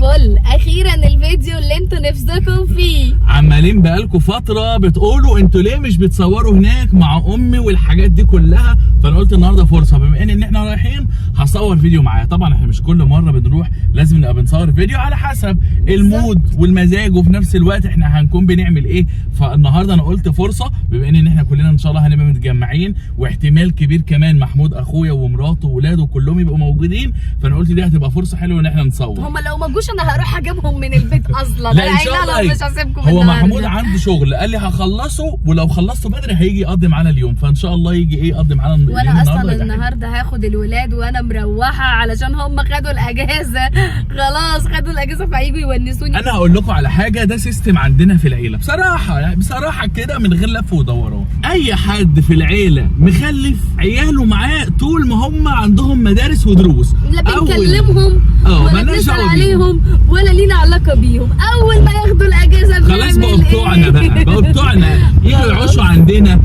الفل. اخيرا الفيديو اللي انتوا نفسكم فيه، عمالين بقالكم فتره بتقولوا انتوا ليه مش بتصوروا هناك مع امي والحاجات دي كلها، فانا قلت النهارده فرصه بما ان احنا رايحين هصور فيديو معايا. طبعا احنا مش كل مره بنروح لازم نبقى بنصور فيديو، على حسب المود والمزاج وفي نفس الوقت احنا هنكون بنعمل ايه. فالنهارده انا قلت فرصه بما ان احنا كلنا ان شاء الله هنبقى متجمعين، واحتمال كبير كمان محمود اخويا ومراته واولاده كلهم يبقوا موجودين، فانا قلت دي هتبقى فرصه حلوه ان احنا نصور. هم لو ما جوش انا هروح اجيبهم من البيت اصلا. لا ان شاء الله مش هسيبكم. هو محمود عنده شغل قال لي هخلصه، ولو خلصته بدري هيجي يقضي معانا اليوم، فان شاء الله يجي ايه يقضي معانا اليوم. وانا اصلا النهارده هاخد الولاد وانا مروحه علشان هم خدوا الاجازه، خلاص خدوا الاجازه فهيجوا يونسوني. انا هقول لكم على حاجه، ده سيستم عندنا في العيله بصراحه، يعني بصراحه كده من غير لف ودوران. اي حد في العيله مخلف عياله معاه طول ما هم عندهم مدارس ودروس، لا بنكلمهم ولا بنسال عليهم ولا لينا علاقه بيهم. اول ما ياخدوا الاجازه خلاص بقوا بتوعنا بقى، بقوا بتوعنا يجوا يعيشوا عندنا،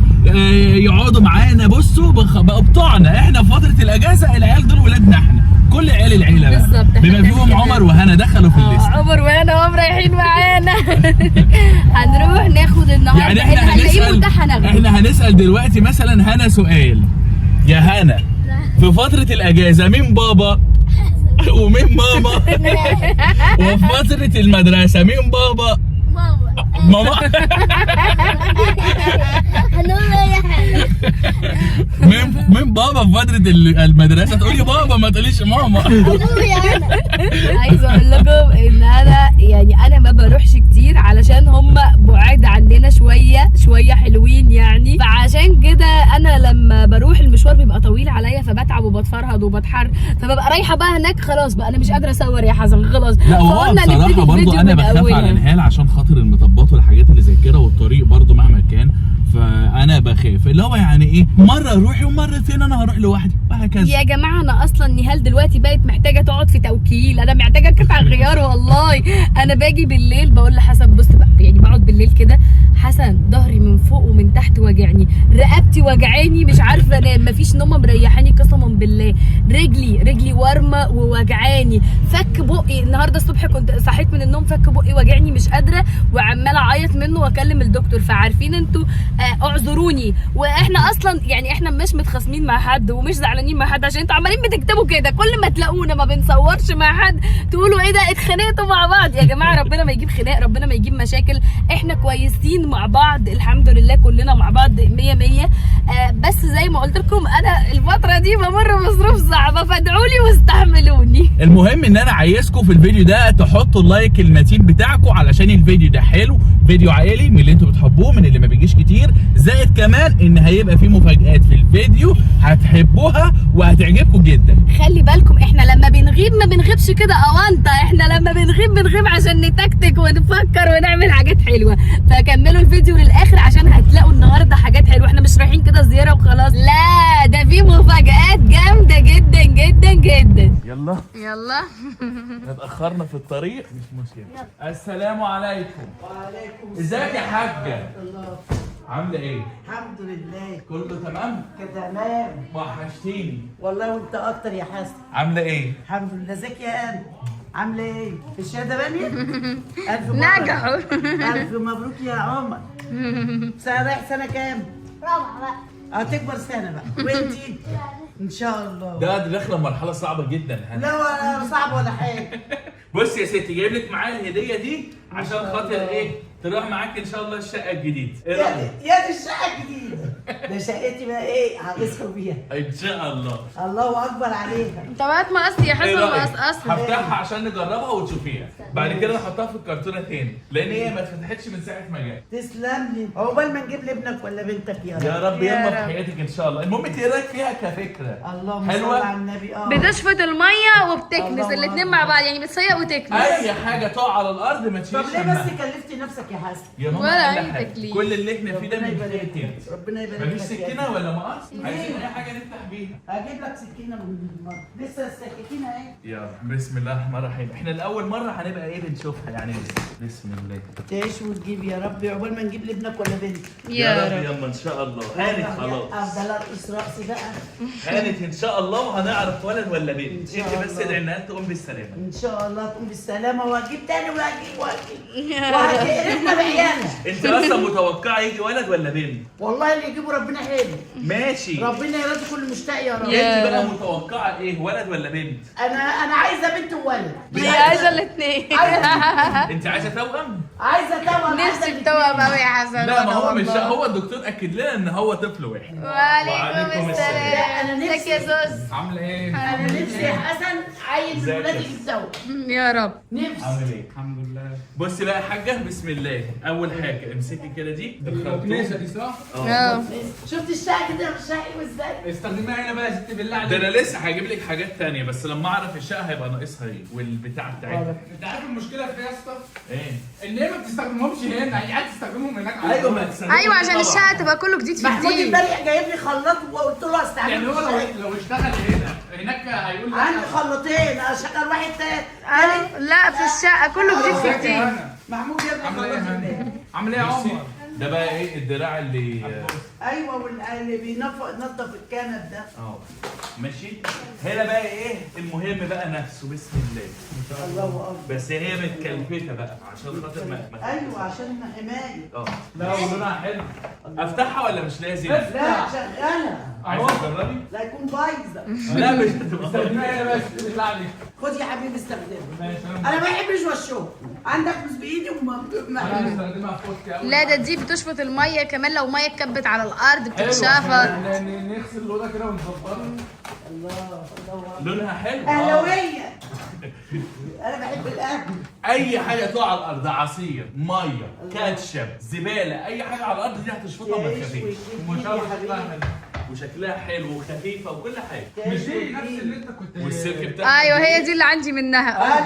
يقعدوا معانا. بصوا بقوا بتوعنا احنا في فتره الاجازه. العيال دول ولادنا احنا، كل عيال العيله بقى بالظبط، بما فيهم عمر وهنا دخلوا في الليست. عمر وهنا وهم رايحين معانا. هنروح ناخد النهارده يعني احنا هنسال دلوقتي مثلا هنا سؤال، يا هنا في فتره الاجازه مين بابا ومين ماما؟ وفي فتره المدرسه مين بابا؟ ماما. مين بابا في فترة المدرسة؟ تقولي بابا ما تقوليش ماما. عايزة اقول لكم ان انا ما بروحش كتير علشان هم بعاد عننا شوية حلوين يعني، فعشان كده انا لما بروح المشوار بيبقى طويل عليا فبتعب وبتفرهد وبتحر، فببقى رايحة بقى هناك خلاص بقى انا مش قادرة اصور يا حسن خلاص. لا هو بصراحة برضه انا بخاف على النهال عشان خاطر المطبات والحاجات اللي زي كده والطريق برضه مهما كان، فانا بخاف اللي هو يعني ايه مره روحي ومرتين انا هروح لوحدي وهكذا. يا جماعه انا اصلا نهال دلوقتي بقت محتاجه تقعد في توكيل، انا محتاجه قطع غيار والله. انا باجي بالليل بقول لحسن بص بقى، يعني بقعد بالليل كده، حسن ظهري من فوق ومن تحت وجعني، رقبتي وجعاني مش عارفه انام، مفيش نومه مريحاني قسما بالله، رجلي وارمه ووجعاني، فك بقي النهارده الصبح كنت صحيت من النوم فك بقي وجعني مش قادره وعماله اعيط منه واكلم الدكتور. فعارفين انتوا اعذروني، واحنا اصلا يعني احنا مش متخاصمين مع حد ومش زعلانين مع حد، عشان انتوا عمالين بتكتبوا كده كل ما تلاقونا ما بنصورش مع حد تقولوا ايه ده اتخانقتوا مع بعض. يا جماعه ربنا ما يجيب خناق، ربنا ما يجيب مشاكل، احنا كويسين مع بعض الحمد لله، كلنا مع بعض 100 بس زي ما قلت لكم انا الفتره دي بمر بظروف صعبه فادعوا لي واستحملوني. المهم ان انا عايزكم في الفيديو ده تحطوا اللايك المتين بتاعكم علشان الفيديو ده حلو، فيديو عائلي من اللي انتوا بتحبوه من اللي ما بيجيش كتير، زائد كمان ان هيبقى فيه مفاجآت في الفيديو هتحبوها وهتعجبكم جدا. خلي بالكم احنا لما بنغيب ما بنغيبش كده اونطه، احنا لما بنغيب عشان نتكتك ونفكر ونعمل حاجات حلوه، فكملوا الفيديو للاخر عشان هتلاقوا النهارده حاجات حلوه. احنا مش رايحين كده زياره وخلاص، لا ده في مفاجآت جامده جدا جدا جدا. يلا اتأخرنا في الطريق مش مشكلة. السلام عليكم. وعليكم ازيك يا حاجه؟ الله. عامله ايه؟ الحمد لله كله تمام؟ تمام وحشتيني والله، وانت اكتر يا حسن. عامله ايه؟ الحمد لله. ازيك يا قلب؟ عامله ايه؟ الشهاده بانيه؟ الف نجحوا. الف مبروك يا عمر. رايح سنه كام؟ رابعة بقى. تكبر سنه بقى. وانتي؟ ان شاء الله. ده داخله مرحله صعبه جدا. لا ولا صعب ولا حاجه. بص يا ستي جايب لك معايا الهديه دي عشان خاطر ايه؟ تروح معاك ان شاء الله الشقه الجديده. ايه رايك؟ يا دي الشقه الجديده. ده شقتي بقى ايه؟ هقسم بيها ان شاء الله. الله اكبر عليها. انت بقى مقص يا حسن مقصقص. هفتحها عشان نجربها وتشوفيها، بعد كده نحطها في الكرتونه تاني لان هي ما اتفتحتش من ساعه ما جت. تسلم لي. عقبال ما نجيب لابنك ولا بنتك يا رب. يا رب يما في حياتك ان شاء الله. المهم انت ايه رايك فيها كفكره؟ اللهم صل على النبي. بتشفط الميه وبتكنس الاثنين مع بعض، يعني بتسيق وتكنس. اي حاجه تقع على الارض ما تشيلش طب ليه همها. بس كلفتي نفسك يا حسن؟ يا ماما ولا أقل أي حاجة. تكليف. كل اللي احنا فيه ده ربنا من يبارك خيرك لك. انت. ربنا يبارك يبارك مفيش لك يا سكينه ابني. ولا مقص؟ عايزين اي حاجه نفتح بيها. هجيب لك سكينه من المره، لسه السكاكين اهي. يلا بسم الله الرحمن الرحيم. احنا الاول مره هنبقى ايه بنشوفها يعني. بسم الله. تعيش وتجيب يا رب، عقبال ما نجيب لابنك ولا بنت. يا رب. يلا ان شاء الله. هانت خلاص. افضل ارقص رقص بقى. هانت ان شاء الله، وهنعرف ولد ولا بنت. إن شاء انت بس الله. ادعي انها تقوم بالسلامه. ان شاء الله تقوم بالسلامه، وهجيب تاني وهتقرفنا بعيالها. انت اصلا متوقعه يجي ولد ولا بنت؟ والله اللي يجيبه ربنا حلو. ماشي. ربنا يرضي كل مشتاق يا رب. يا انت بقى رب. متوقعه ايه، ولد ولا بنت؟ انا عايزه بنت وولد. هي عايزه الاثنين. انت عايزه توأم؟ عايزه توأم. نفسي بتوأم قوي يا حسن. لا ما هو والله. مش هو الدكتور اكد لنا ان هو طفل واحد. وعليكم لا، السلام. أنا ازيك يا زوز؟ عامله ايه؟ انا نفسي يا حسن عيل من ازيك ولادي يا يجيب توأم. يا رب. نفسي. عامل ايه؟ الحمد لله. بصي بقى يا حاجه، بسم الله. اول حاجه امسكي كده دي الكنيسه دي صح؟ اه. شفت الشقه كده الشقه ازاي؟ استخدمها هنا بقى يا ست بالله ده عليك. انا لسه هجيب لك حاجات تانية، بس لما اعرف الشقه هيبقى ناقصها ايه والبتاع بتاعتها. انت عارف المشكله في ايه يا اسطى؟ ايه؟ ان هي ما بتستخدمهمش هنا، هي قاعده تستخدمهم هناك على ايوه طول. ما تستخدمش ايوه عشان طبعاً. الشقه تبقى كله جديد في محمود جديد. امبارح جايب لي خلاط وقلت له يعني استعمله. هو لو اشتغل هنا هناك هيقول لك عندي خلاطين اشغل واحد تاني. لا في الشقه كله جديد في ازيك يا جديد. هنا؟ محمود جايب لي عامله ايه يا خلاط هنا؟ امبارح. عامل ايه يا بصي، عمر؟ ده بقى ايه الدراع اللي ايوه واللي بينظف الكنب ده. اه ماشي. هنا بقى ايه المهم بقى نفسه. بسم الله. الله اكبر. بس هي متكلفتة بقى عشان خاطر ما ايوه عشان حمايه. اه. لا والله حلو. افتحها ولا مش لازم؟ لا شغاله. عايزة تجربي؟ لا يكون بايظه. لا مش هتبقى استخدمها هنا بس بالله عليك. خد يا حبيبي استخدمها. ماشي انا ما بحبش وشهم. عندك فلوس بايدي انا بستخدمها في وسطي قوي. لا ده دي بتشفط الميه كمان، لو ميه اتكبت على الارض بتتشفط. نغسل الاوضه كده ونظبطها. الله الله. لونها حلو. اهلاويه. انا بحب الاكل. اي حاجه تقع على الارض، عصير، ميه، كاتشب، زباله، اي حاجه على الارض دي هتشفطها وما تخافيش. وما شاء الله شكلها حلو. وشكلها حلو وخفيفه وكل حاجه. مش دي نفس اللي انت كنت والسلك بتاعها ايوه هي دي اللي عندي منها.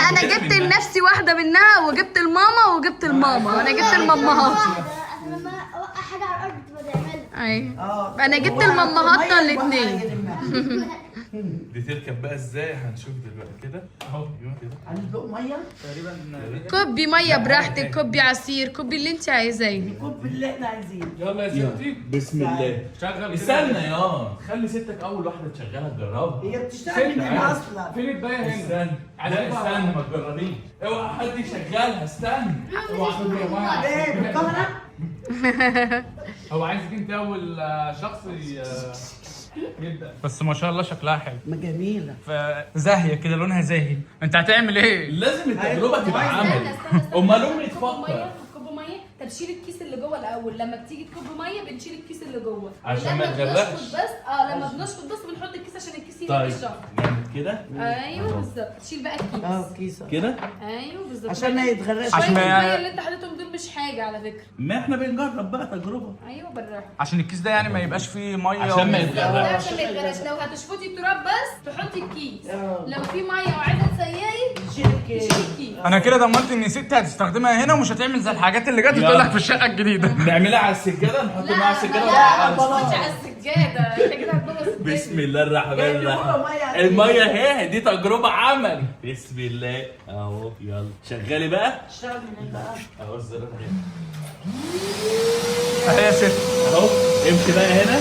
انا جبت لنفسي واحده منها، وجبت لماما وجبت لماما. انا جبت لمامهات. انا لما اوقع حاجه على الارض بتبقى تعملها. ايوه انا جبت لمامهاتنا الاثنين. دي تركب بقى ازاي هنشوف دلوقتي كده. اهو ايوه كده. هندلق ميه. تقريبا. كوبي ميه براحتك، كوبي عصير، كوبي اللي انت عايزاه. الكوب اللي احنا عايزينه. يلا يا ستي بسم الله. شغل كده. استنى يا خلي ستك اول واحده تشغلها تجربها. هي بتشتغل مننا اصلا. فين الباقي هنا؟ استنى. لا استنى ما تجربيش. اوعى حد يشغلها. استنى. ايه بالكاميرا؟ هو عايزك انت اول شخص يبدا. بس ما شاء الله شكلها حلو. ما جميله. زاهيه كده، لونها زاهي. انت هتعمل ايه؟ لازم التجربه تبقى عملي. امال امي تفكر. كوب ميه. طب شيل الكيس اللي جوه الاول. لما بتيجي تكب ميه بنشيل الكيس اللي جوه عشان ما لما تغرقش. بنشفط بس. لما بنشفط بس بنحط الكيس عشان الكيس يجي طيب الشفط. نعمل كده ايوه بالظبط. شيل بقى الكيس. كيسه. كده. ايوه بالظبط. عشان ما يتغرقش. عشان شويه ما- الميه اللي انت حاططهم دول مش حاجه على فكره. ما احنا بنجرب بقى تجربه ايوه بالراحه. عشان الكيس ده يعني ما يبقاش فيه ميه عشان ما لا يتغرقش. عشان ما يتغرقش. لو هتشفطي التراب بس تحطي الكيس. اه. لو في ميه وعايزه تسيقي شيل الكيس. تشيلي الكيس. انا كده ضمنت ان ستي هتستخدمها هنا ومش هتعمل زي الحاجات اللي جت تقول لك في الشقه الجديده. نعملها على السجاده. نحط لا معاها السجاده لا ونحطها ما على تحطش على السجاده. انت كده هتبوظ الدنيا. بسم الله الرحمن جايب لي الرحيم. بقى مية عادية. الميه اهي دي تجربه عمل. بسم الله اهو. يلا شغلي بقى. اشتغل من بقى. اهو الزرار اهي. اهي يا ست. اهو امشي بقى هنا.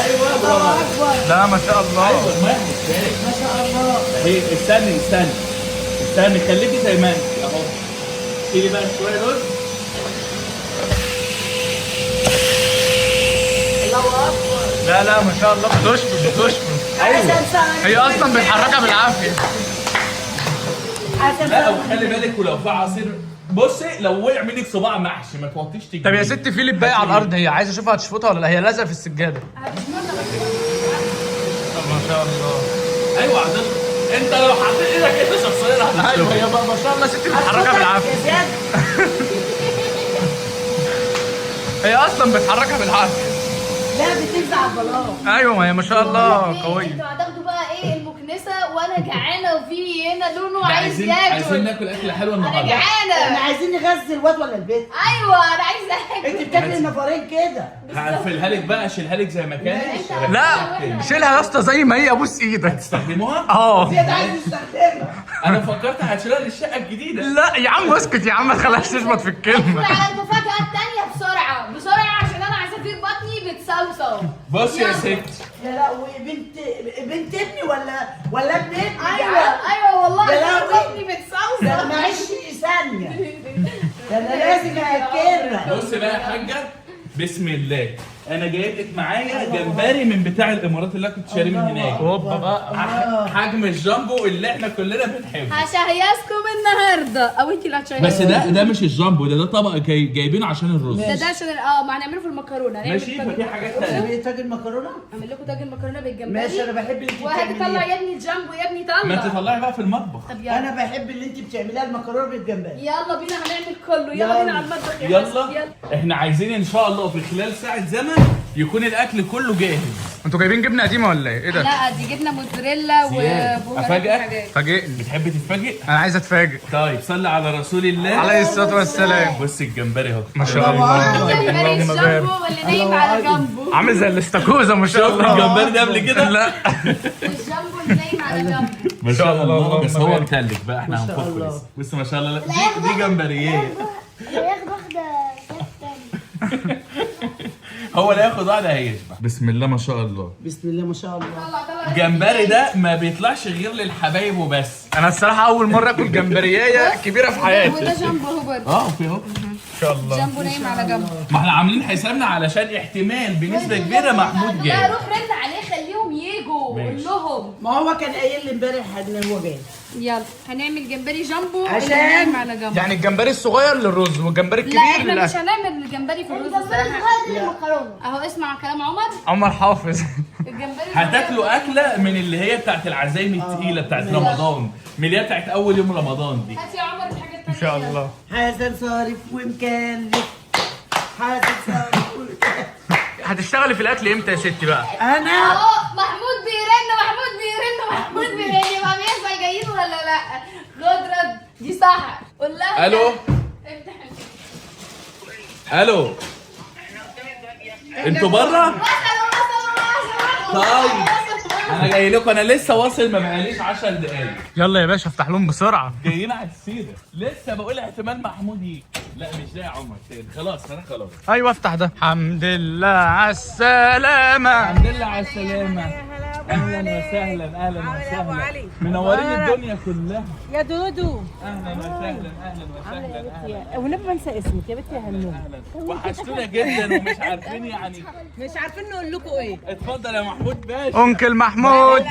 ايوه الله برافو. اكبر. لا ما شاء الله. ايوه الميه هتتشال. ما شاء الله. اهي استني خليكي زي ما انت اهو. شيلي بقى شويه دول. الله اكبر. لا ما شاء الله بتشفط. ايوه. هي اصلا بتحركها بالعافيه. لا وخلي بالك ولو في عصير. بصي لو وقع منك صباع محشي ما توطيش تجيبيه. طب يا ست في لب باقي على الارض، هي عايزه اشوفها هتشفطها ولا لا؟ هي لازقه في السجاده. طب ما شاء الله. ايوه عشان انت لو حطيت ايدك انت شخصيا ايوه هي ما شاء الله ست بتحركها بالعافيه. يا زياد. هي اصلا بتحركها بالعافيه. لا بتنزع البلاط. ايوه ما هي ما شاء الله قويه. انتوا هتاخدوا بقى ايه المكنسه وانا انا جعانه وفي هنا لونه عايز عايزين ياكل. ناكل اكله حلوه انا النهارده. احنا جعانه. عايزين نغذي الواد ولا البيت؟ ايوه انا عايزه اكل. انت بتاكلي النفرين كده. هقفلها لك بقى، اشيلها لك زي ما كانت. لا شيلها يا اسطى زي ما هي، ابوس ايدك. تستخدموها؟ اه زياد عايز يستخدمها. انا فكرت هتشيلها للشقه الجديده. لا يا عم اسكت يا عم، ما تخليهاش تشبط في الكلمه. على المفاجاه الثانيه بسرعه بسرعه عشان انا عصافير بطني بتصوصو. بص يا ست، يا لهوي بنت ابني ولا ابن ابني؟ ايوه والله يا عصافير لهوي. بطني ده بتصوصو. ما عيش ثانيه. ده انا لازم اكلها. بص بقى يا حاجه، بسم الله، انا جايب لك معايا جمبري من بتاع الامارات اللي انا كنت شاريه من هناك. هوبا بقى. حجم الجامبو اللي احنا كلنا بنحبه. هشهيسكم النهارده او انت اللي هتشهيسكم. بس ده مش الجامبو، ده طبق جايبينه عشان الرز. ده عشان ما هنعمله في المكرونه. هنعمل ماشي، ففي حاجات تانية. تعملي طاجن مكرونه؟ اعمل لكم طاجن مكرونه بالجمبري. ماشي، انا بحب اللي انت وهتطلع بتعمليه. يا ابني الجامبو يا ابني طلع. ما انت طلعي بقى في المطبخ. طب يلا انا بحب اللي انت بتعمليها المكرونه بالجمبري. يلا بينا هنعمل كله. يلا بينا على المطبخ يا حسن. يلا احنا عايزين ان شاء الله في خلال ساعه زمن يكون الاكل كله جاهز. انتوا جايبين جبنه قديمه ولا ايه؟ ايه ده؟ لا دي جبنه موتزاريلا زياد، وبهارات أفاجئك؟ وحاجات. فاجئني. بتحب تتفاجئ؟ انا عايز اتفاجئ. طيب صلي على رسول الله عليه الصلاه والسلام. بص الجمبري اهو. ما شاء الله. الجمبري اللهم بارك. الجامبو واللي نايم على جنبه. عامل زي الاستاكوزا ما شاء شفت الله. الجمبري ده قبل كده؟ لا والجامبو اللي نايم على جنبه. ما شاء الله. اللهم بس هو بارك. متلج بقى، احنا ما شاء هنفكه الله. لسه. بص ما شاء الله، دي جمبريات. ياخد واحدة كاس تاني. هو لا ياخد واحده هيشبع. بسم الله ما شاء الله. بسم الله ما شاء الله. طلع الجمبري ده ما بيطلعش غير للحبايب وبس. انا الصراحه اول مره اكل جمبريايه كبيره في وده حياتي. جامبو اهو برضه. في اهو. ان شاء الله. جامبو نايم على جنبه. ما احنا عاملين حسابنا علشان احتمال بنسبه كبيره محمود لا جاي. روح رن عليه خليهم يجوا. ماشي. قول لهم. ما هو كان قايل لي امبارح ان هو جاي. يلا هنعمل جمبري جامبو عشان- اللي نايم على جنبه. يعني الجمبري الصغير للرز والجمبري لا الكبير احنا مش للاكل. هنعمل الجمبري في الرز الجمبري الصراحه. الصغير المكرونة. اهو اسمع كلام عمر. عمر حافظ. الجمبري هتاكلوا اكله من اللي هي بتاعت العزايم التقيله بتاعت رمضان، من اللي هي بتاعت اول يوم رمضان دي. هات يا عمر الحاجه التانيه. ان شاء الله. حسن صارف ومكلف. حسن صارف ومكلف. هتشتغلي في الاكل امتى يا ستي بقى؟ انا اهو محمود بيرن يبقى بيحصل جايين ولا لا؟ خد رد دي صح. قول لها الو افتح الو، انتوا بره؟ طيب انا جاي لكم، انا لسه واصل ما بقاليش 10 دقايق. يلا يا باشا افتح لهم بسرعه. جايين على السيره، لسه بقول احتمال محمود يجي. لا مش ده يا عمر، خلاص انا خلاص. ايوه افتح ده. الحمد لله على السلامه. الحمد لله على السلامه. اهلا وسهلا اهلا وسهلا، منورين الدنيا كلها. يا دودو اهلا وسهلا اهلا وسهلا اهلا ونبي بنسى اسمك يا بنتي يا هنوم. اهلا. وحشتونا جدا ومش عارفين يعني. مش عارفين نقول لكم ايه. اتفضل يا محمود باشا. انكل محمود.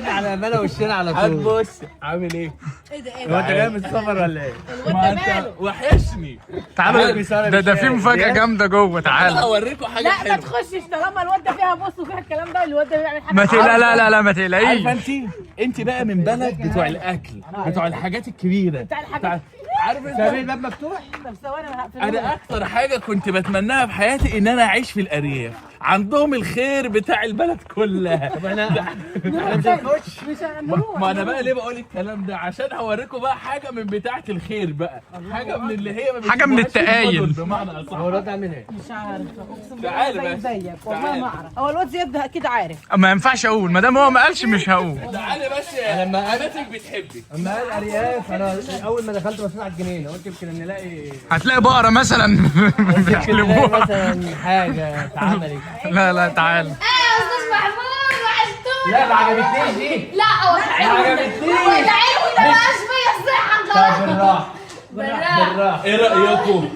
على ملا وشنا على هات طول. بص عامل ايه؟ ايه ده هو انت جاي من السفر ولا ايه؟ ما انت وحشني. تعالوا ده في مفاجاه جامده جوه. تعالى. اوريكم حاجه لا ما حلوه. تخشش طالما الواد ده فيها بص وفيها الكلام ده. الواد ده بيعمل حاجه. ما تقلق. لا ما عارفه تقلقيش. انت بقى من بلد بتوع الاكل، بتوع الحاجات الكبيره، بتاع الحاجات. عارف انت. الباب مفتوح؟ طب ثواني انا هقفل. انا اكتر حاجه كنت بتمناها في حياتي ان انا اعيش في الارياف، عندهم الخير بتاع البلد كلها. طب احنا مش هنروح. ما انا بقى ليه بقول الكلام ده؟ عشان هوريكم بقى حاجه من بتاعه الخير بقى، حاجه من اللي هي ما حاجة من بتشوفوهاش في التقايل. المدن بمعنى اصح. هو الواد عامل ايه؟ مش عارف اقسم تعالى بالله بس. زيك والله تعالى. ما اعرف. هو الواد زياد ده اكيد عارف. ما ينفعش اقول، ما دام هو ما قالش مش هقول. تعالى بس يا حماتك بتحبي. اما قال ارياف انا اول ما دخلت بصيت على الجنينه قلت يمكن نلاقي هتلاقي بقرة مثلا نلاقي بيحلبوها. مثلا حاجه اتعملت. لا تعال. يا استاذ محمود وحشتوني. لا ما عجبتنيش دي. لا هو عجبتنيش. تعالوا ده بقى شويه الصحه طب خلاص. بالراحه بالراحه. ايه رايكم؟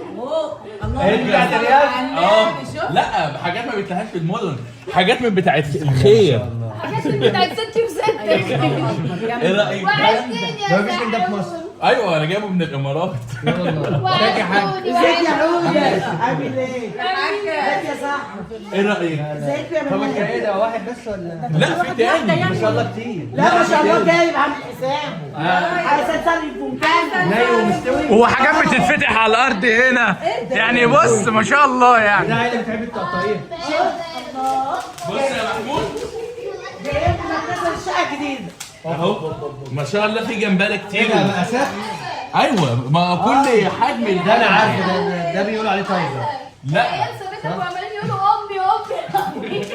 هي دي بتاعت ارياف؟ لا حاجات ما بتلاقيهاش في المدن، حاجات من بتاعه الخير. حاجات بتاعت ستي وستك. ايه رايك؟ وحشتني يا ما فيش من ده في مصر. ايوه انا جايبه من الامارات. وحشتوني ازيك يا وحشتوني. عودة؟ عامل ايه؟ ازيك يا صاحبي؟ ايه رايك؟ ازيك يا طب انت ماما؟ ايه ده واحد بس ولا؟ لا في تاني. ما شاء الله كتير. لا ما شاء الله جايب عامل حسابه. حسن صارف ومكلف. ناي ومستوي. هو حاجات بتتفتح على الارض هنا يعني. بص ما شاء الله يعني. ده اللي بتحب التقطيع. بص يا محمود، جايب لك مثلا شقه جديده. اهو ما شاء الله في جمبري كتير. ايه ده بقى سهل؟ ايوه ما كل حجم ده انا عارف ده بيقولوا عليه تايجر. لا صورتك وعمالين يقولوا امي.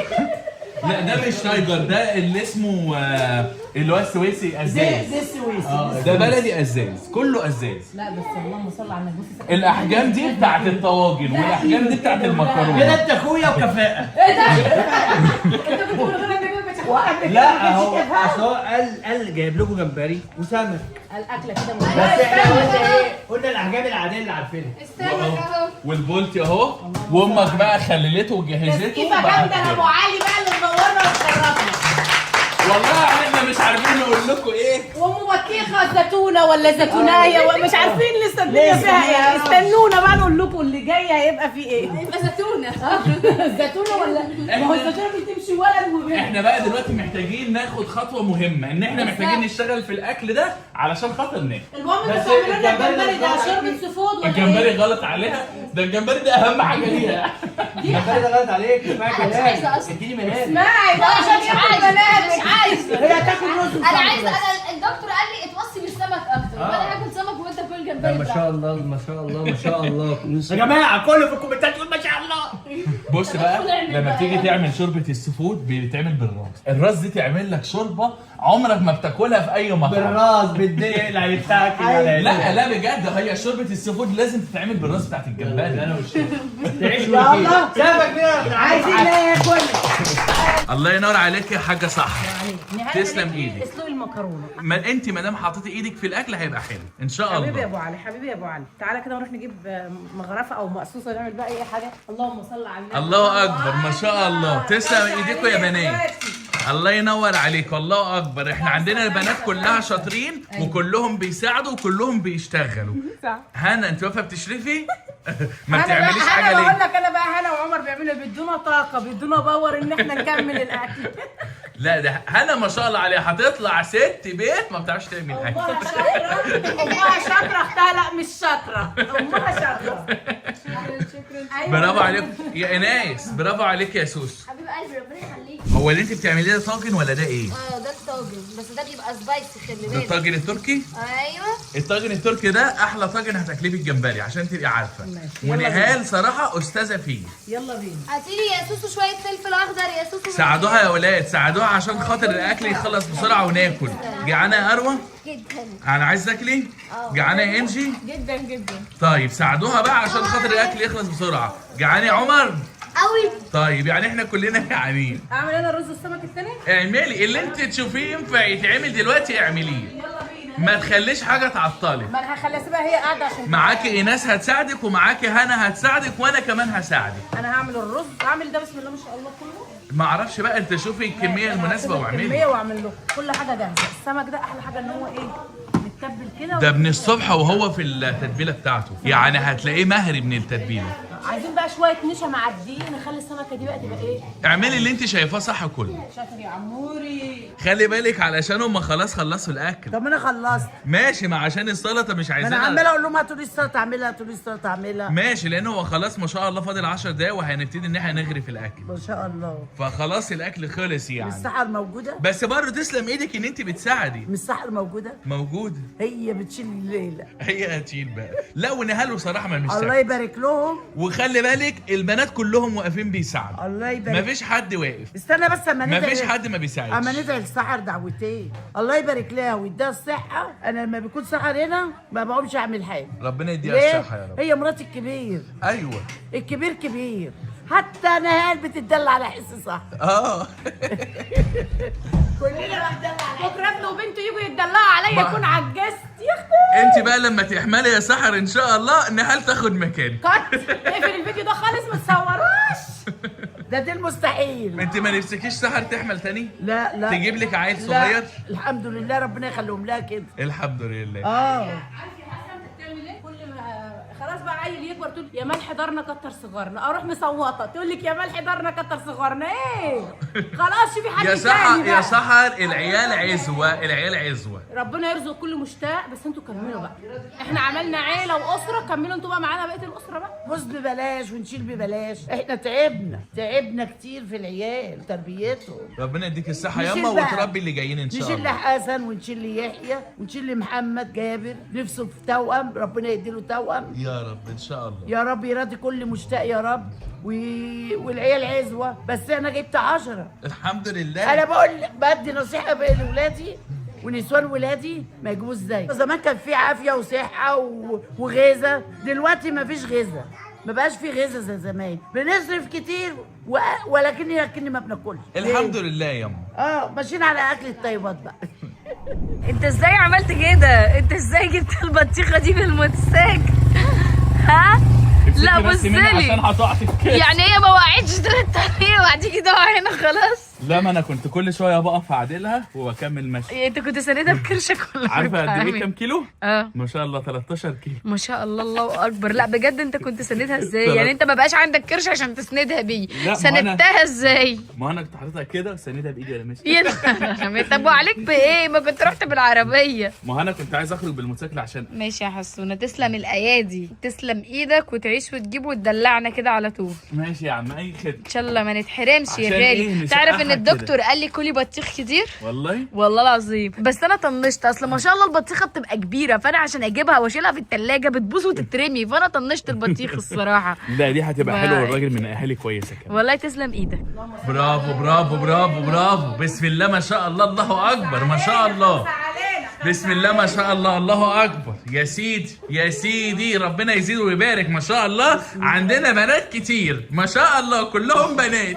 لا ده مش تايجر، ده اللي اسمه اللي هو السويسي ازاز. ده السويسي. ده بلدي ازاز، كله ازاز. لا بس اللهم صل على النبي. الاحجام دي بتاعت الطواجن والاحجام دي بتاعت كده المكرونه. انت اخويا وكفاءه. انت كنت بتقول غير انك لا اهو اصل هو قال جايب لكم جمبري وسمك. الاكله كده بس احنا قلنا ايه؟ قلنا الاحجام العاديه اللي عارفينها. استنى اهو. والبولتي اهو، وامك بقى خللته وجهزته. كيف جامده يا ابو علي بقى اللي منورنا ومشرفنا. والله احنا مش عارفين نقول لكم ايه. وام بطيخه زيتونه ولا زيتونايه ومش عارفين لسه الدنيا فيها ايه. استنونا بقى نقول لكم اللي جاي هيبقى فيه ايه. يبقى زيتونه. زيتونه ولا ما هو الزيتونه بتمشي ولد وبنت. احنا بقى دلوقتي محتاجين ناخد خطوه مهمه، ان احنا محتاجين نشتغل في الاكل ده علشان خاطر ناكل. المهم بس انتوا تعملوا لنا الجمبري الجمبري ده ده شوربه سي فود ولا الجمبري غلط عليها، ده الجمبري ده اهم حاجه ليها. الجمبري ده غلط عليك. اسمعي مش عايزة كلام. أصلاً. اديني منال. اسمعي ده عشان ياكل بنات. مش عايزه. هي تاكل رز انا عايزه، انا الدكتور قال لي اتوصي بالسمك اكتر، وانا هاكل سمك وانت كل جمبري. ما شاء الله ما شاء الله ما شاء الله. يا جماعه كله في الكومنتات يقول ما شاء الله. بص بقى لما بتيجي تعمل شوربه السي فود بيتعمل بالراس، الراس دي تعمل لك شوربه عمرك ما بتاكلها في اي مطعم. بالراس بالدقيق اللي هيتاكل. لا بجد، هي شوربه السي فود لازم تتعمل بالراس بتاعت الجمبري. انا مش تعيش يلا. سمك كده عايزين ناكل. الله ينور عليك يا حاجه، صح. نهاية تسلم ايدك. اسلقي المكرونه. ما انت ما دام حطيتي ايدك في الاكل هيبقى حلو ان شاء حبيبي يا الله. ابو علي، حبيبي يا ابو علي، تعالى كده نروح نجيب مغرفه او مقصوصه نعمل بقى اي حاجه. اللهم صل على النبي. الله اكبر ما شاء الله. تسلم ايديكم يا بنات. الله ينور عليك، الله اكبر. احنا عندنا البنات كلها شاطرين وكلهم بيساعدوا وكلهم بيشتغلوا. هنا انت واقفه بتشرفي ما بتعمليش حاجه انا بقول ليه؟ لك انا بقى هنا وعمر بيعملوا بيدونا طاقه بيدونا باور ان احنا نكمل الاكل. لا ده هنا ما شاء الله عليها هتطلع ست بيت ما بتعرفش تعمل اكل. امها شاطره، امها شاطره اختها لا مش شاطره، امها شاطره. برافو عليكم يا ايناس، برافو عليك يا سوس. حبيب قلبي ربنا يخليك. هو اللي انت بتعمليه ده طاجن ولا ده ايه؟ ده الطاجن، بس ده بيبقى سبايسي خلي ده بالك. الطاجن التركي؟ ايوه. الطاجن التركي ده احلى طاجن هتاكليه بالجمبري عشان تبقي عارفه. ونهال صراحه استاذه فيه. يلا بينا. هاتيلي يا سوسو شويه فلفل اخضر يا سوسو. ساعدوها يا ولاد، ساعدوها عشان خاطر الاكل يخلص بسرعه وناكل. جعانه يا اروى؟ جدا. انا عايز تاكلي؟ جعانه يا انجي؟ جدا جدا. طيب ساعدوها بقى عشان خاطر الاكل يخلص بسرعه. جعان يا عمر؟ قوي. طيب يعني احنا كلنا جعانين. اعمل انا الرز السمك الثاني؟ اعملي اللي انت تشوفيه ينفع يتعمل دلوقتي اعمليه. ما تخليش حاجه تعطلك. ما انا هخليها سيبها هي قاعده عشان معاكي ايناس هتساعدك ومعاكي هنا هتساعدك وانا كمان هساعدك. انا هعمل الرز، اعمل ده بسم الله ما شاء الله كله. ما اعرفش بقى، انت شوفي الكميه المناسبه الكميه واعملي. واعمل له كل حاجه جاهزه. السمك ده احلى حاجه ان هو ايه متبل كده. ده من الصبح وهو في التتبيله بتاعته، يعني هتلاقيه مهري من التتبيله. عايزين بقى شويه نشا معديين نخلي السمكه دي بقى تبقى ايه. اعملي اللي انت شايفاه صح كله. شاطر يا عموري. خلي بالك علشان هم خلاص خلصوا الاكل. طب انا خلصت. ماشي، ما عشان السلطه مش ما انا عايزينها. عماله اقول لهم هاتوا لي السلطه اعملها، هاتوا لي السلطه اعملها. ماشي، لان هو خلاص ما شاء الله فاضل 10 دقايق وهنبتدي ان احنا نغري في الاكل. ما شاء الله. فخلاص الاكل خلص يعني. السحر موجوده؟ بس برضه تسلم ايدك ان انت بتساعدي. مش السحر موجوده؟ موجود. هي بتشيل الليله. هي هتشيل بقى. لا ونهال بصراحه ما مش الله سهل. يبارك لهم. وخلي بالك البنات كلهم واقفين بيساعدوا. الله يبارك. مفيش حد واقف. استنى بس اما ندعي. مفيش حد ما بيساعدش. اما ندعي السحر دعوتين. الله يبارك لها ويديها الصحه. انا لما بيكون سحر هنا ما بقومش اعمل حاجه. ربنا يديها ليه؟ الصحه يا رب. هي مراتي الكبير. ايوه. الكبير كبير. حتى نهال بتدلع على حس صح. اه كلنا بندلع على بكره ابنه وبنته يجوا يتدلعوا عليا ما- يكون عجزت يا اختي. انت بقى لما تحملي يا سحر ان شاء الله نهال تاخد مكانك. كات اقفل الفيديو ده خالص ما تصوروش. ده المستحيل. انت ما نفسكيش سحر تحمل تاني؟ لا لا. تجيب لك عيل لا. صغير؟ الحمد لله ربنا يخليهم لها كده. الحمد لله. اه كل ما خلاص خلاص بقى عيل يكبر تقول يا ملح دارنا كتر صغارنا، اروح مصوته تقول لك يا ملح دارنا كتر صغارنا. ايه خلاص شوفي حد يا تاني سحر بقى. يا سحر، العيال عزوه، العيال عزوه. ربنا يرزق كل مشتاق، بس انتوا كملوا بقى. احنا عملنا عيله واسره، كملوا انتوا بقى معانا بقيه الاسره بقى. بص ببلاش ونشيل ببلاش، احنا تعبنا كتير في العيال تربيتهم. ربنا يديك الصحه نشيل ياما بقى. وتربي اللي جايين ان شاء نشيل الله. لحسن ونشيل ليحيى ونشيل لمحمد جابر نفسه في توأم، ربنا يديله توأم يا رب ان شاء الله. يا رب، يراضي كل مشتاق يا رب. والعيال عزوه، بس انا جبت 10. الحمد لله. انا بقول بدي نصيحه بقى لاولادي ونسوان ولادي ما يجيبوش زي زمان. كان في عافيه وصحه وغذاء، دلوقتي ما فيش غذاء، ما بقاش في غذاء زي زمان. بنصرف كتير ولكني ما بناكلش. الحمد لله ياما. ماشيين على اكل الطيبات بقى. انت ازاي عملت كده؟ انت ازاي جبت البطيخه دي بالموتوسيكل؟ ها؟ لا بس مني بصلي، عشان هتقع في الكاس. يعني هي ما وقعتش طول الطريق وهتيجي تقع هنا خلاص؟ لا ما انا كنت كل شويه بقف اعدلها وبكمل ماشي. انت كنت ساندها بكرشك ولا عارفه قد ايه بتعمل؟ كام كيلو؟ اه ما شاء الله 13 كيلو. ما شاء الله، الله اكبر. لا بجد انت كنت ساندها ازاي؟ يعني انت ما بقاش عندك كرش عشان تسندها بيه، لا، ما سندتها ازاي؟ ما انا كنت حاططها كده وساندها بايدي وانا ماشي. يا نهار. طب وعليك بايه؟ ما كنت رحت بالعربيه. ما انا كنت عايز اخرج بالموتوسيكل عشان ماشي يا حسونه، تسلم الايادي، تسلم ايدك وتعيش وتجيب وتدلعنا كده على طول. ماشي يا عم اي خدمه. ان شاء الله ما نتحرمش يا عشان غالي. إيه؟ تعرف ان نسقعها الدكتور كده. قال لي كلي بطيخ كتير والله والله العظيم، بس انا طنشت. اصل ما شاء الله البطيخه بتبقى كبيره، فانا عشان اجيبها واشيلها في التلاجة بتبوظ وتترمي، فانا طنشت البطيخ الصراحه. لا دي هتبقى ما- حلوه والراجل من اهالي كويسه كمان. والله تسلم ايدك. برافو برافو برافو برافو، بسم الله ما شاء الله، الله اكبر ما شاء الله. بسم الله ما شاء الله، الله اكبر. يا سيدي يا سيدي، ربنا يزيد ويبارك ما شاء الله. عندنا بنات كتير ما شاء الله، كلهم بنات.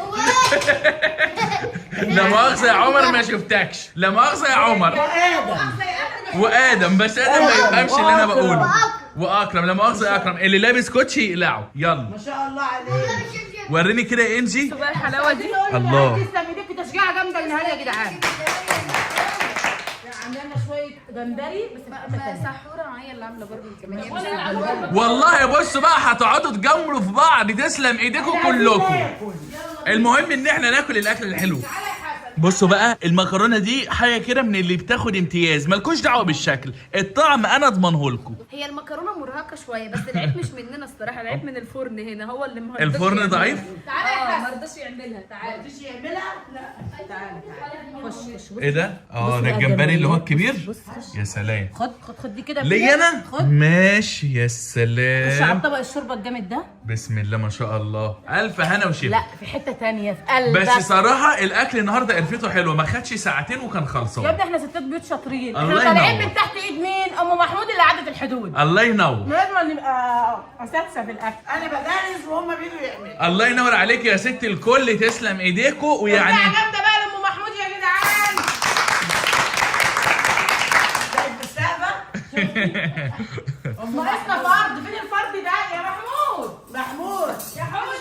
لا مؤاخذة يا عمر ما شفتكش، لا مؤاخذة يا عمر. وادم بس ادم ما يفهمش اللي انا بقوله. واكرم، لا مؤاخذة يا اكرم، اللي لابس كوتشي يقلعه. يلا ما شاء الله عليك. وريني كده يا انجي. بقى الحلاوه دي. الله. تسلم ايديك، تشجيعه جامده من هنا يا جدعان. عندنا شويه جمبري بس بقى سحوره معايا اللي عامله برضه كمان. والله بصوا بقى هتقعدوا تجملوا في بعض، تسلم ايديكم كلكم. المهم ان احنا ناكل الاكل الحلو. بصوا بقى المكرونه دي حاجه كده من اللي بتاخد امتياز، مالكوش دعوه بالشكل، الطعم انا اضمنه لكم. هي المكرونه مرهقه شويه، بس العيب مش مننا الصراحه، العيب من الفرن هنا، هو اللي ما الفرن ضعيف. تعالى ما رضاش يعملها. تعالى مش يعملها؟ خش ايه ده؟ ده الجمبري اللي هو الكبير. يا سلام. خد دي كده ليا انا؟ خد ماشي يا خش على سلام. طبق الشوربه الجامد ده. بسم الله ما شاء الله، الف هنا وشفا. لا في حته تانية في قلبك. بس صراحه الاكل النهارده قرفته حلوه، ما خدش ساعتين وكان يا خلصان. ابني احنا ستات بيوت شاطرين، الله احنا طالعين ينور. من تحت ايد مين؟ ام محمود اللي عدت الحدود. الله ينور. لازم نبقى اساتذه في الاكل. انا بدرس وهم بيجوا يعملوا. الله ينور عليك يا ست الكل، تسلم ايديكوا. ويعني جامده بقى لام محمود يا جدعان. بقت بالسقفه. ناقصنا فرد، فين الفرد ده يا محمود؟ محمود يا حوده.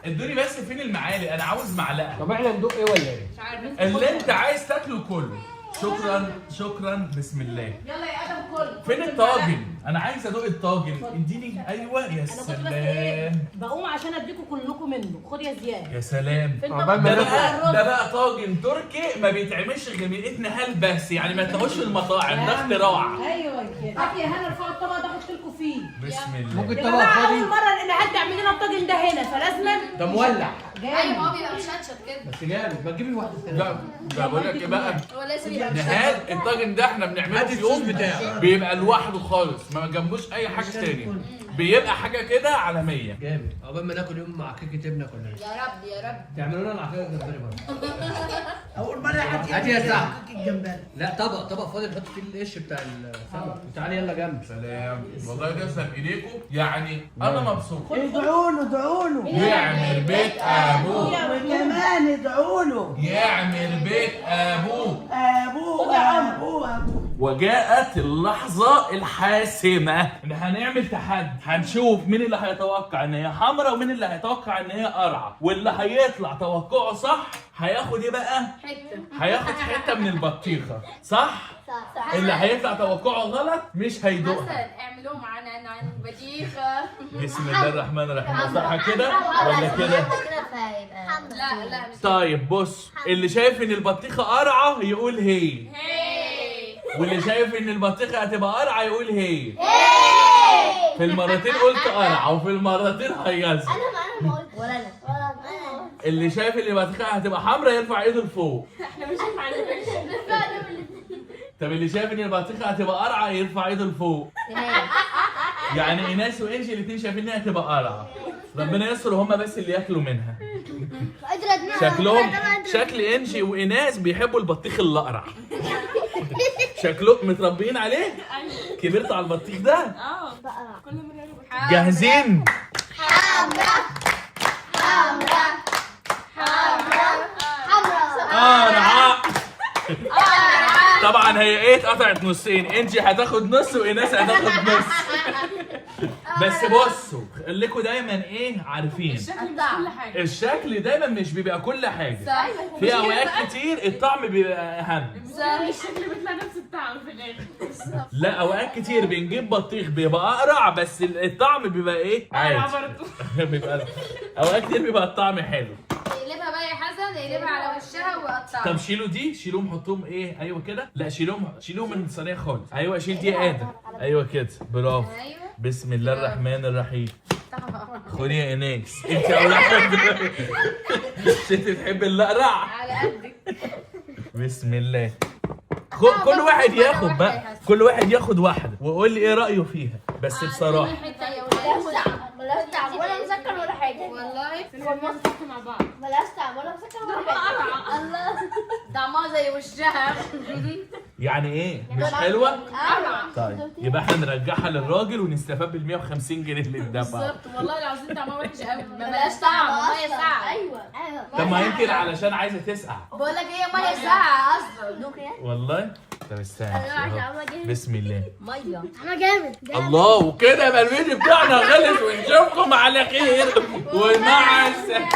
ادوني بس فين المعالق، انا عاوز معلقه. طب احنا ندوق ايه ولا ايه؟ اللي انت عايز تاكله كله. شكرا شكرا، بسم الله. يلا يا ادم كل. فين الطاجن؟ انا عايز ادوق الطاجن، اديني. ايوه يا انا كنت بس ايه سلام بقوم عشان اديكم كلكم منه. خد يا زياد. يا سلام. فين عقبال طبق ما ده بقى طاجن تركي ما بيتعملش غير من ايد نهال بس، يعني ما تلاقوش في المطاعم، ده اختراع. ايوه كده. يا هنا ارفعوا الطبق ده احط لكم فيه. بسم الله. ممكن يا طبق جماعه فاضي؟ اول مره ان حد يعمل لنا الطاجن ده هنا، فلازم ده مولع ايوه ما هو بيبقى مشطشط كده، بس جامد. ما تجيبي واحده ثانيه. لا ده بقول لك ايه بقى، هو لازم يبقى مشطشط. نهال الطاجن ده احنا بنعمله هات في الصوص يوم بتاعه. بيبقى لوحده خالص، ما جنبوش اي حاجه تاني، بيبقى حاجه كده عالميه. جامد. عقبال ما ناكل يوم مع كيكه ابنك ولا ايه؟ يا رب يا رب. تعملوا لنا العقيده جمبري برضه. اول مره حد هات يا سعد. الجمبري. لا طبق فاضي نحط فيه القش بتاع السمك. تعالي يلا جنب. سلام والله تسلم ايديكم، يعني انا مبسوط. ادعوا له ادعوا له يعمل بيت ابوه، وكمان ادعوا له. يعمل بيت ابوه. ابوه ابوه ابوه. وجاءت اللحظة الحاسمة. هنعمل تحدي، هنشوف مين اللي هيتوقع ان هي حمراء ومين اللي هيتوقع ان هي قرعة، واللي هيطلع توقعه صح هياخد ايه بقى؟ هياخد حتة من البطيخة، صح؟ صح. اللي هيطلع توقعه غلط مش هيدوقها. حسن اعملوا معانا عن بطيخة. بسم الله الرحمن الرحيم. صح كده ولا كده؟ لا لا مش طيب بص، اللي شايف ان البطيخة قرعة يقول هي، واللي شايف ان البطيخة هتبقى قرعة يقول هي. في المرتين قلت قرعة وفي المرتين هيص. ولا انا اللي شايف ان البطيخة هتبقى حمراء يرفع ايده لفوق. احنا مش هنعمل. طب اللي شايف ان البطيخة هتبقى قرعة يرفع ايده لفوق. يعني ايناس وانجي الاثنين شايفين انها هتبقى قرعة. ربنا يستر هما بس اللي ياكلوا منها. شكل انجي وايناس بيحبوا البطيخ الاقرع. شكلهم متربيين عليه. كبرت على البطيخ ده. كل مرة جاهزين؟ قرعة. طبعا هي ايه اتقطعت نصين، انجي هتاخد نص وايناس هتاخد نص. بس بصوا خليكوا دايما ايه عارفين الشكل دايما مش بيبقى كل حاجه. في اوقات كتير الطعم بيبقى اهم. الشكل بيطلع نفس الطعم في الاخر. لا اوقات كتير بنجيب بطيخ بيبقى اقرع بس الطعم بيبقى ايه عادي. بيبقى اوقات كتير بيبقى الطعم حلو. يقلبها بقى يا حسن، يقلبها على وشها ويقطعها. طب شيلوا دي، شيلوهم حطوهم ايه، ايوه كده. لا شيلوهم من الصينيه خالص. ايوه شيل دي يا ادم. ايوه كده برافو. ايوه بسم الله الرحمن الرحيم. خدي يا ايناس انت اول واحده. انت تحب الاقرع. على قدك. بسم الله. كل واحد ياخد بقى، كل واحد ياخد واحده وقول لي ايه رايه فيها بس بصراحه. ملهاش طعم ولا مسكر ولا حاجه والله مع بعض. ملهاش طعم ولا مسكر ولا حاجه. الله طعمها زي وشها. يعني ايه مش حلوه؟ قرعة. طيب يبقى احنا نرجعها للراجل ونستفاد بال 150 جنيه اللي اتدفع. بالظبط والله العظيم طعمها وحش قوي. ما بلاش طعم، ميه ساقعه. ايوه طب ما يمكن علشان عايزه تسقع. بقول لك هي ميه ساقعه اصلا. والله طب استنى أهو. بسم الله. ميه انا جامد الله وكده يبقى الفيديو بتاعنا خلص ونشوفكم على خير ومع السلامه.